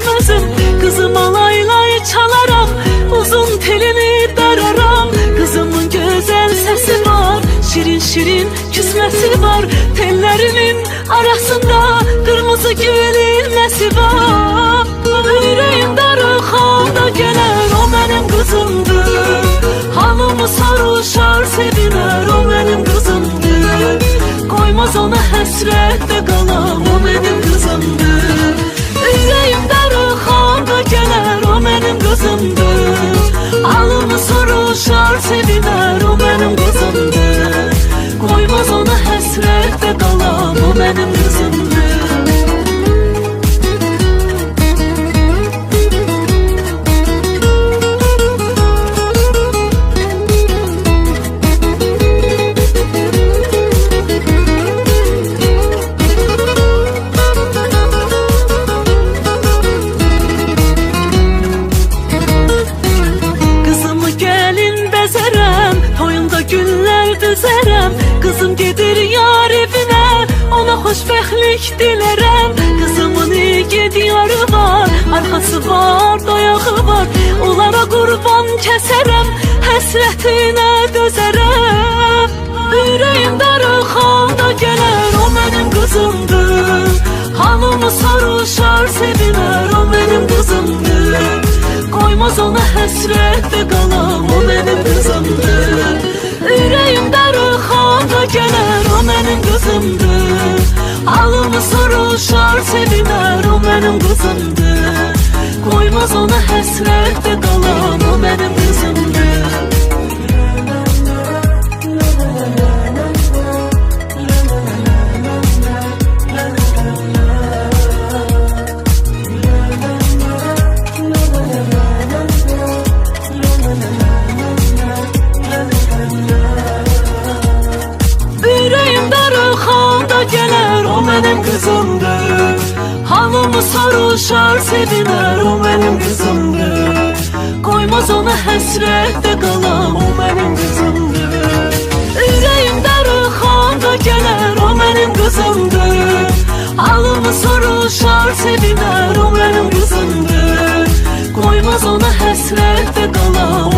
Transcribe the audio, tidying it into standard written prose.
sesim özüm. Kızıma lay lay çalaram, uzun telini dararam. Kızımın güzel sesi var, şirin şirin küsmesi var. Tellerimin arasında kırmızı gülün nesi var. Yüreğim darık halda gelir, o benim kızımdır. Halımı soruşar seviner, o benim kızımdır. Koymaz ona həsrətdə qalam, o benim kızımdır. Yüreğim darık halda gelir, o benim kızımdır. Halımı soruşar seviner, o benim kızımdır. Koymaz ona həsrətdə qalam, o benim kızımdır. Kızım gedir yar evine, ona hoşbəxtlik dilərəm. Kızımın igid yarı var, arxası var, dayağı var. Onlara qurban kəsərəm, həsrətinə dözərəm. Yüreğim darıq halda gələr, o mənim kızımdır. Halımı soruşar seviner, o benim kızımdır. Koymaz ona həsrətdə qalam, o benim kızımdır. Yüreğim darık halda gelir, o benim kızımdır. Halımı soruşar seviner, o benim kızımdır. Koymaz ona həsrətdə qalam, o benim kızımdır. Gelir, o benim kızımdır. Halımı soruşar seviner, o benim kızımdır. Koymaz ona həsrətdə qalam, o benim kızımdır. Yüreğim darıq halda gelir, o benim kızımdır. Halımı soruşar seviner, o benim kızımdır. Koymaz ona həsrətdə qalam,